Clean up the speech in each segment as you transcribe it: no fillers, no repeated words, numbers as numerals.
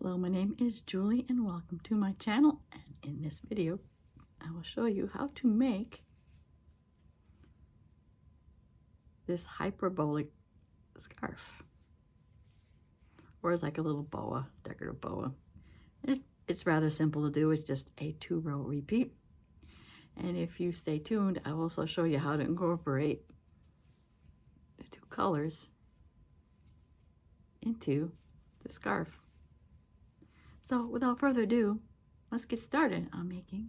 Hello, my name is Julie and welcome to my channel, and in this video I will show you how to make this hyperbolic scarf, or it's like a little boa, decorative boa. It's rather simple to do. It's just a 2-row repeat, and if you stay tuned I will also show you how to incorporate the 2 colors into the scarf. So without further ado, let's get started on making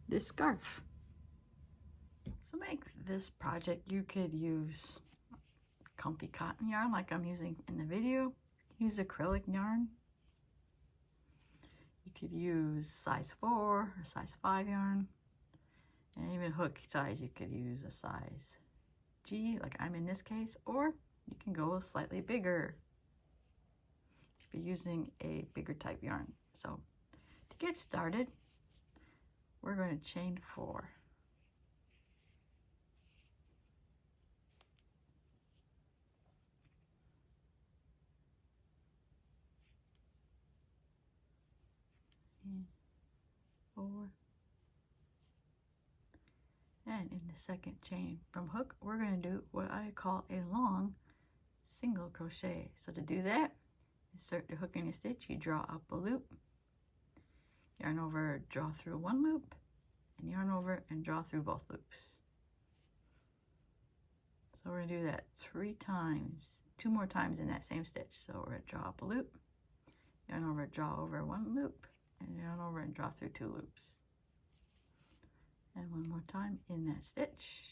this scarf. So make this project, you could use comfy cotton yarn like I'm using in the video. Use acrylic yarn. You could use size 4 or size 5 yarn. And even hook size, you could use a size G like I'm in this case, or you can go slightly bigger. Be using a bigger type yarn. So to get started, we're going to chain 4. And 4. And in the second chain from hook, we're going to do what I call a long single crochet. So to do that, insert the hook in your stitch, you draw up a loop, yarn over, draw through 1 loop, and yarn over and draw through both loops. So we're going to do that 3 times, 2 more times in that same stitch. So we're going to draw up a loop, yarn over, draw over 1 loop, and yarn over and draw through 2 loops. And 1 more time in that stitch,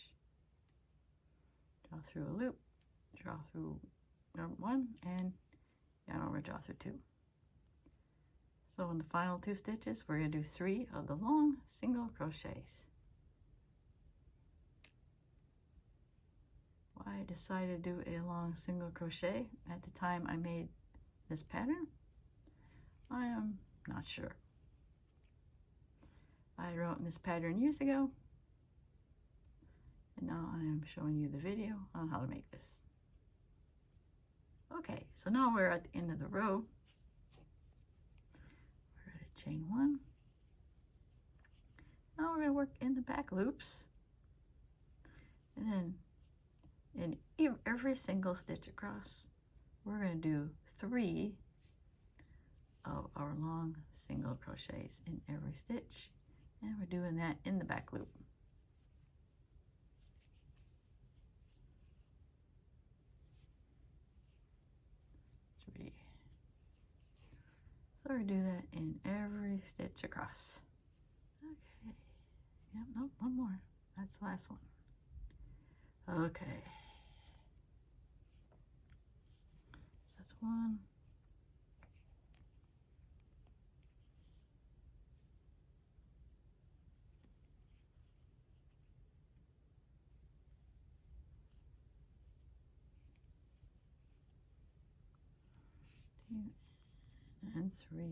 draw through a loop, draw through 1, and yarn over, draw through 2. So in the final 2 stitches, we're going to do 3 of the long single crochets. Why I decided to do a long single crochet at the time I made this pattern, I am not sure. I wrote in this pattern years ago, and now I am showing you the video on how to make this. Okay, so now we're at the end of the row. We're going to chain 1. Now we're going to work in the back loops, and then in every single stitch across, we're going to do 3 of our long single crochets in every stitch, and we're doing that in the back loop. 3. So we do that in every stitch across. Okay. Yep, nope, 1 more. That's the last one. Okay. So that's 1. And 3.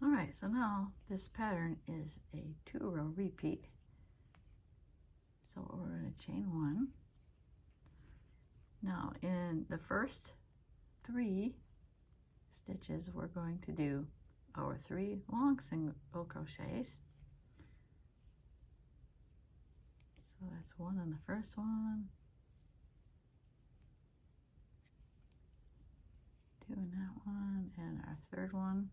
All right, so now this pattern is a 2-row repeat. So we're going to chain 1. Now in the first 3 stitches, we're going to do our 3 long single crochets. So that's 1 on the first one, 2 in that one, and our 3rd one.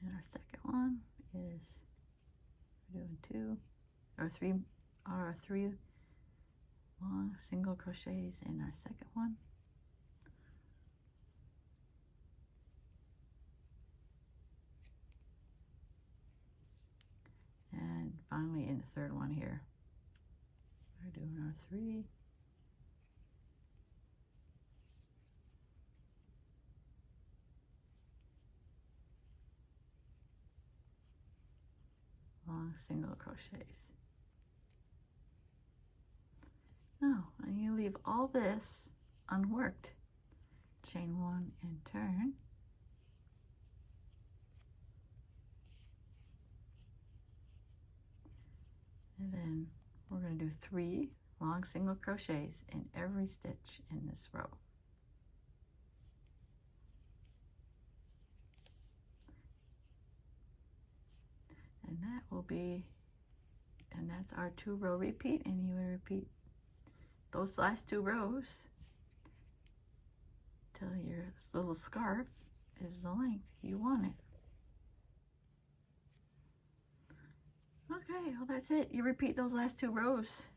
And our second one is, we're doing 3 long single crochets in our second one. And finally in the 3rd one here, we're doing our 3 long single crochets. Now, and you leave all this unworked. Chain 1 and turn. And then we're going to do 3 long single crochets in every stitch in this row. And that will be, and that's our 2-row repeat, and you would repeat those last 2 rows till your little scarf is the length you want it. Okay, well that's it. You repeat those last 2 rows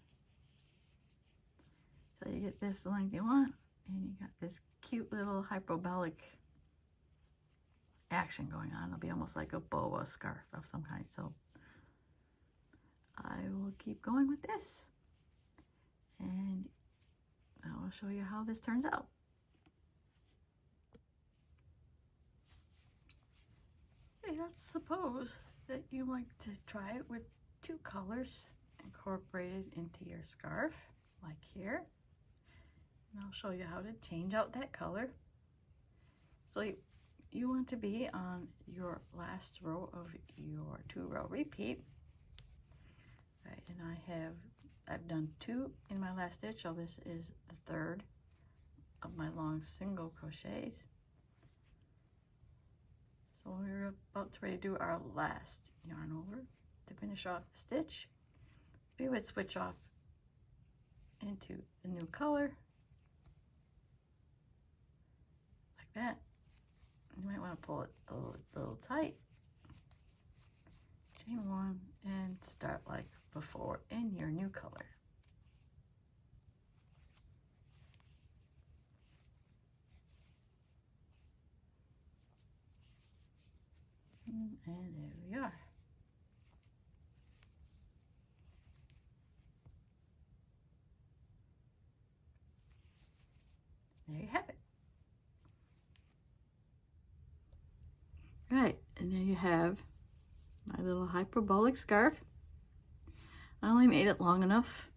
till you get this the length you want, and you got this cute little hyperbolic action going on. It'll be almost like a boa scarf of some kind. So I will keep going with this, and I will show you how this turns out. Okay, let's suppose that you like to try it with 2 colors incorporated into your scarf, like here. And I'll show you how to change out that color. So you want to be on your last row of your 2-row repeat. Right, and I've done 2 in my last stitch, so this is the 3rd of my long single crochets. So we're about to ready to do our last yarn over. To finish off the stitch, we would switch off into the new color, like that. You might want to pull it a little tight, chain 1, and start like before in your new color. And there we are. There you have it. Right, and there you have my little hyperbolic scarf. I only made it long enough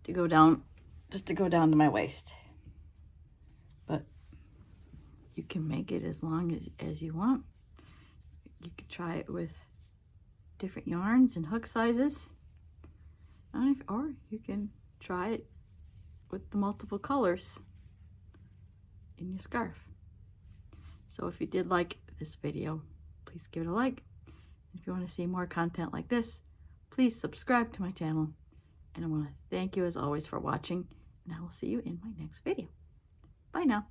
to go down, just to go down to my waist. But you can make it as long as you want. You can try it with different yarns and hook sizes. Or you can try it with the multiple colors in your scarf. So if you did like this video, please give it a like. If you want to see more content like this, please subscribe to my channel. And I want to thank you as always for watching, and I will see you in my next video. Bye now.